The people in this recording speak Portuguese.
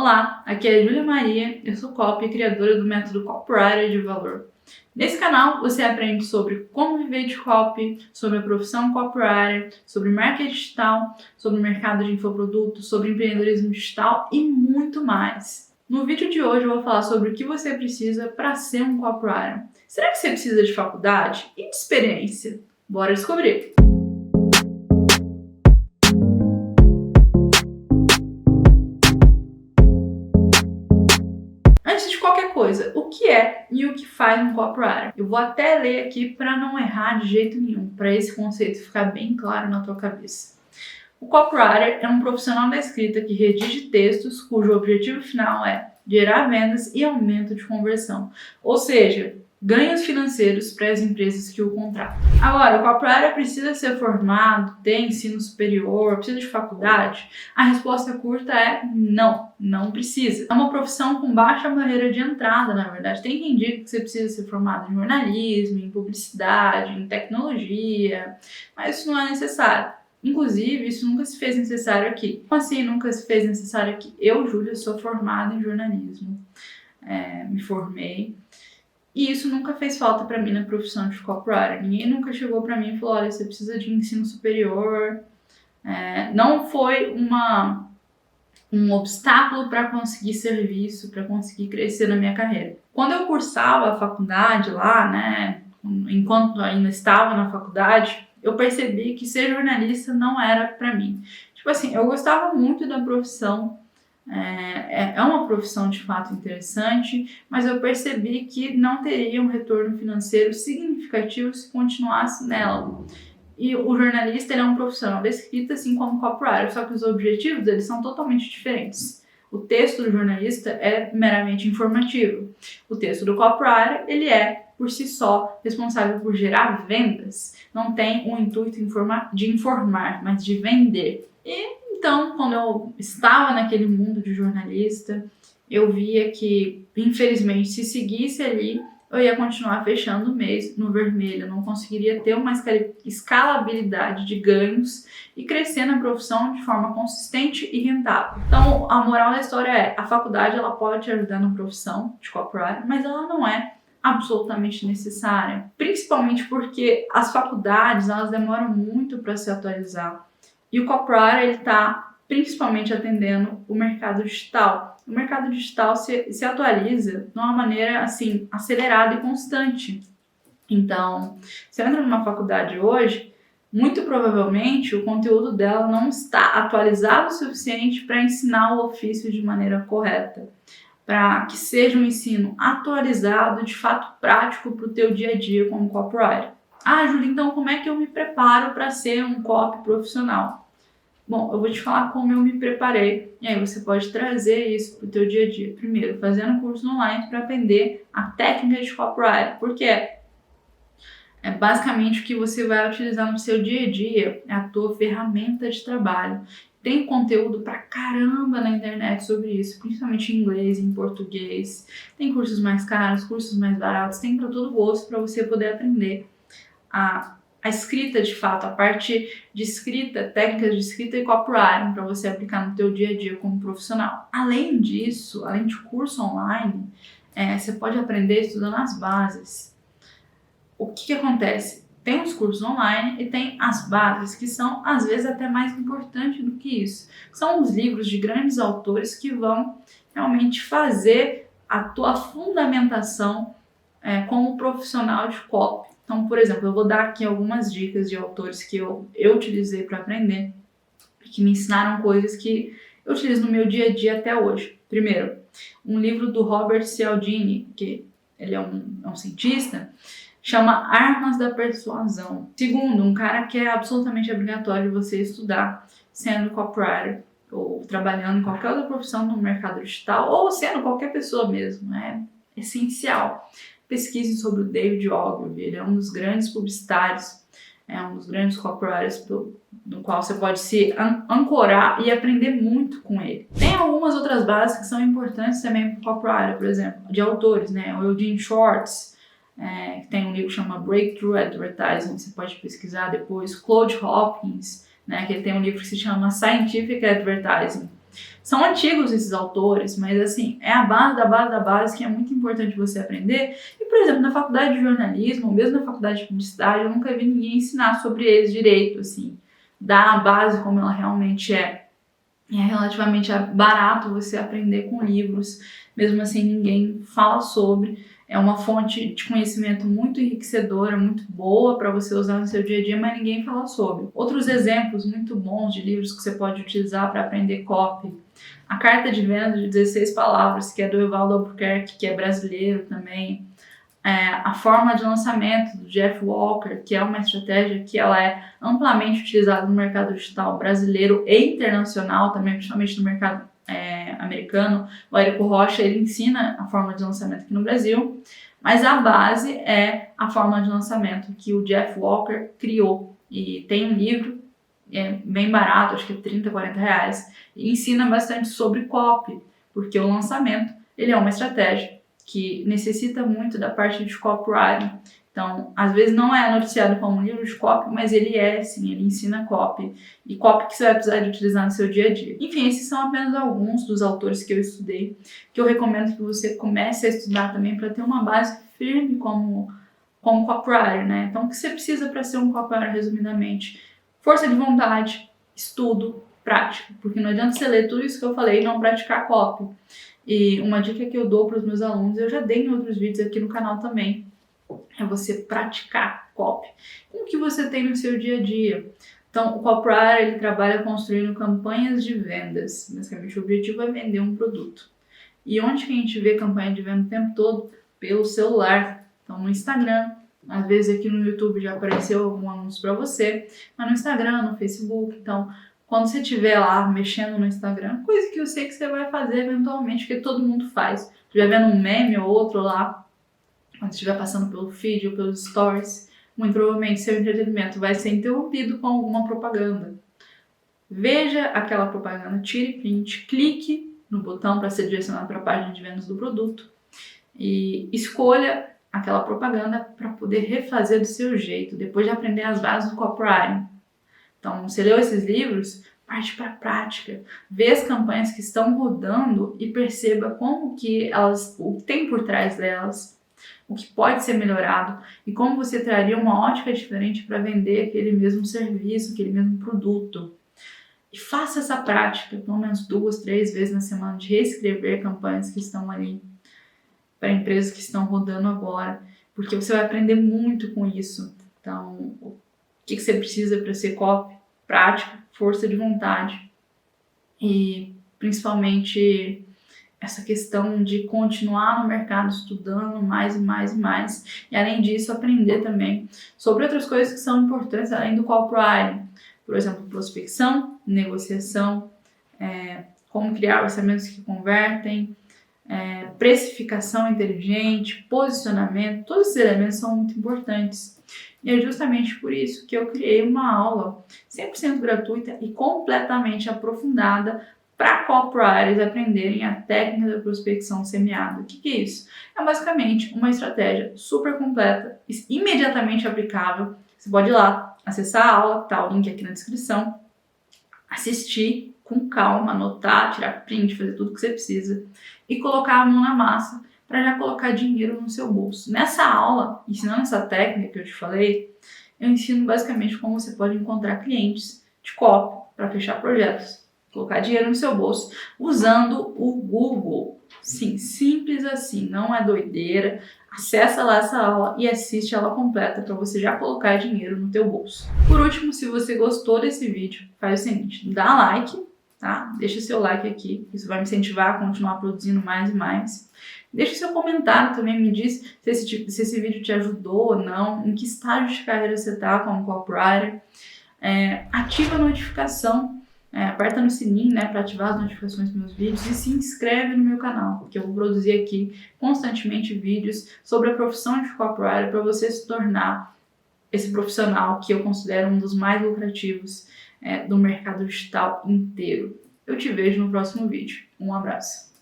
Olá, aqui é a Júlia Maria, eu sou copy e criadora do método Copywriter de Valor. Nesse canal você aprende sobre como viver de copy, sobre a profissão copywriter, sobre marketing digital, sobre o mercado de infoprodutos, sobre empreendedorismo digital e muito mais. No vídeo de hoje eu vou falar sobre o que você precisa para ser um copywriter. Será que você precisa de faculdade e de experiência? Bora descobrir! Antes de qualquer coisa, o que é e o que faz um copywriter? Eu vou até ler aqui para não errar de jeito nenhum, para esse conceito ficar bem claro na tua cabeça. O copywriter é um profissional da escrita que redige textos cujo objetivo final é gerar vendas e aumento de conversão, ou seja, ganhos financeiros para as empresas que o contratam. Agora, o copywriter precisa ser formado, ter ensino superior, precisa de faculdade? A resposta curta é não, não precisa. É uma profissão com baixa barreira de entrada, na verdade. Tem quem diga que você precisa ser formado em jornalismo, em publicidade, em tecnologia, mas isso não é necessário. Inclusive, isso nunca se fez necessário aqui. Como assim nunca se fez necessário aqui? Eu, Júlia, sou formada em jornalismo. Me formei. E isso nunca fez falta para mim na profissão de copywriter. Ninguém nunca chegou para mim e falou, olha, você precisa de ensino superior. Não foi um obstáculo para conseguir serviço, para conseguir crescer na minha carreira. Quando eu cursava a faculdade lá, né, enquanto ainda estava na faculdade, eu percebi que ser jornalista não era para mim. Tipo assim, eu gostava muito da profissão, é uma profissão de fato interessante, mas eu percebi que não teria um retorno financeiro significativo se continuasse nela. E o jornalista ele é um profissional da escrita, assim como o copywriter, só que os objetivos deles são totalmente diferentes. O texto do jornalista é meramente informativo. O texto do copywriter, ele é, por si só, responsável por gerar vendas. Não tem o intuito de informar, mas de vender. E então, quando eu estava naquele mundo de jornalista, eu via que, infelizmente, se seguisse ali, eu ia continuar fechando o mês no vermelho, eu não conseguiria ter uma escalabilidade de ganhos e crescer na profissão de forma consistente e rentável. Então, a moral da história é, a faculdade ela pode te ajudar na profissão de copywriter, mas ela não é absolutamente necessária, principalmente porque as faculdades elas demoram muito para se atualizar. E o copywriter ele está principalmente atendendo o mercado digital. O mercado digital se atualiza de uma maneira assim acelerada e constante. Então, você entra numa faculdade hoje, muito provavelmente o conteúdo dela não está atualizado o suficiente para ensinar o ofício de maneira correta, para que seja um ensino atualizado, de fato prático para o teu dia a dia como copywriter. Ah, Júlia, então como é que eu me preparo para ser um copy profissional? Bom, eu vou te falar como eu me preparei e aí você pode trazer isso para o teu dia a dia. Primeiro, fazendo curso online para aprender a técnica de copywriter, porque é basicamente o que você vai utilizar no seu dia a dia, é a tua ferramenta de trabalho. Tem conteúdo pra caramba na internet sobre isso, principalmente em inglês, em português. Tem cursos mais caros, cursos mais baratos, tem para todo gosto para você poder aprender a escrita de fato, a parte de escrita, técnicas de escrita e copywriting para você aplicar no teu dia a dia como profissional. Além disso, além de curso online, você pode aprender estudando as bases. O que acontece? Tem os cursos online e tem as bases, que são às vezes até mais importantes do que isso. São os livros de grandes autores que vão realmente fazer a tua fundamentação como profissional de copy. Então, por exemplo, eu vou dar aqui algumas dicas de autores que eu utilizei para aprender, que me ensinaram coisas que eu utilizo no meu dia a dia até hoje. Primeiro, um livro do Robert Cialdini, que ele é um cientista, chama Armas da Persuasão. Segundo, um cara que é absolutamente obrigatório você estudar, sendo copywriter ou trabalhando em qualquer outra profissão no mercado digital, ou sendo qualquer pessoa mesmo, é essencial. Pesquise sobre o David Ogilvy, ele é um dos grandes publicitários, é um dos grandes copywriters no qual você pode se ancorar e aprender muito com ele. Tem algumas outras bases que são importantes também para o copywriter, por exemplo, de autores, né? O Eugene Schwartz, que tem um livro que chama Breakthrough Advertising, você pode pesquisar depois. Claude Hopkins, né? Que ele tem um livro que se chama Scientific Advertising. São antigos esses autores, mas assim, é a base da base da base que é muito importante você aprender. E, por exemplo, na faculdade de jornalismo, ou mesmo na faculdade de publicidade, eu nunca vi ninguém ensinar sobre eles direito, assim, dar a base como ela realmente é. É relativamente barato você aprender com livros, mesmo assim ninguém fala sobre. É uma fonte de conhecimento muito enriquecedora, muito boa para você usar no seu dia a dia, mas ninguém fala sobre. Outros exemplos muito bons de livros que você pode utilizar para aprender copy. A Carta de Venda de 16 Palavras, que é do Evaldo Albuquerque, que é brasileiro também. A forma de lançamento do Jeff Walker, que é uma estratégia que ela é amplamente utilizada no mercado digital brasileiro e internacional, também principalmente no mercado americano. O Érico Rocha, ele ensina a forma de lançamento aqui no Brasil, mas a base é a forma de lançamento que o Jeff Walker criou. E tem um livro, é bem barato, acho que é 30, 40 reais, e ensina bastante sobre copy, porque o lançamento ele é uma estratégia que necessita muito da parte de copywriting. Então, às vezes não é noticiado como um livro de copy, mas ele é, sim, ele ensina copy. E copy que você vai precisar de utilizar no seu dia a dia. Enfim, esses são apenas alguns dos autores que eu estudei, que eu recomendo que você comece a estudar também para ter uma base firme como copywriter, né? Então, o que você precisa para ser um copywriter, resumidamente? Força de vontade, estudo, prática. Porque não adianta você ler tudo isso que eu falei e não praticar copy. E uma dica que eu dou para os meus alunos, eu já dei em outros vídeos aqui no canal também, é você praticar copy com o que você tem no seu dia a dia. Então, o copywriter, ele trabalha construindo campanhas de vendas. Basicamente, o objetivo é vender um produto. E onde que a gente vê campanha de venda o tempo todo? Pelo celular. Então, no Instagram, às vezes aqui no YouTube já apareceu algum anúncio para você, mas no Instagram, no Facebook. Então, quando você estiver lá mexendo no Instagram, coisa que eu sei que você vai fazer eventualmente, porque todo mundo faz. Se estiver vendo um meme ou outro lá, quando estiver passando pelo feed ou pelos stories, muito provavelmente seu entretenimento vai ser interrompido com alguma propaganda. Veja aquela propaganda, tire print, clique no botão para ser direcionado para a página de vendas do produto e escolha aquela propaganda para poder refazer do seu jeito, depois de aprender as bases do copywriting. Então, você leu esses livros, parte para a prática, vê as campanhas que estão rodando e perceba como que elas, o que tem por trás delas, o que pode ser melhorado e como você traria uma ótica diferente para vender aquele mesmo serviço, aquele mesmo produto. E faça essa prática, pelo menos 2, 3 vezes na semana, de reescrever campanhas que estão ali para empresas que estão rodando agora, porque você vai aprender muito com isso. Então, o que você precisa para ser copy? Prática, força de vontade e principalmente essa questão de continuar no mercado estudando mais e mais e mais, e além disso aprender também sobre outras coisas que são importantes além do copywriting, por exemplo, prospecção, negociação, como criar orçamentos que convertem, precificação inteligente, posicionamento, todos esses elementos são muito importantes. E é justamente por isso que eu criei uma aula 100% gratuita e completamente aprofundada para copywriters aprenderem a técnica da prospecção semeada. O que é isso? É basicamente uma estratégia super completa, imediatamente aplicável. Você pode ir lá, acessar a aula, tá o link aqui na descrição, assistir com calma, anotar, tirar print, fazer tudo que você precisa e colocar a mão na massa para já colocar dinheiro no seu bolso. Nessa aula, ensinando essa técnica que eu te falei, eu ensino basicamente como você pode encontrar clientes de copy para fechar projetos, colocar dinheiro no seu bolso usando o Google. Sim, simples assim, não é doideira. Acessa lá essa aula e assiste ela completa para você já colocar dinheiro no teu bolso. Por último, se você gostou desse vídeo, faz o seguinte, dá like, tá? Deixa seu like aqui, isso vai me incentivar a continuar produzindo mais e mais. Deixa seu comentário também, me diz se esse vídeo te ajudou ou não, em que estágio de carreira você está como copywriter. Ativa a notificação, aperta no sininho, né, para ativar as notificações dos meus vídeos e se inscreve no meu canal, porque eu vou produzir aqui constantemente vídeos sobre a profissão de copywriter para você se tornar esse profissional que eu considero um dos mais lucrativos do mercado digital inteiro. Eu te vejo no próximo vídeo. Um abraço.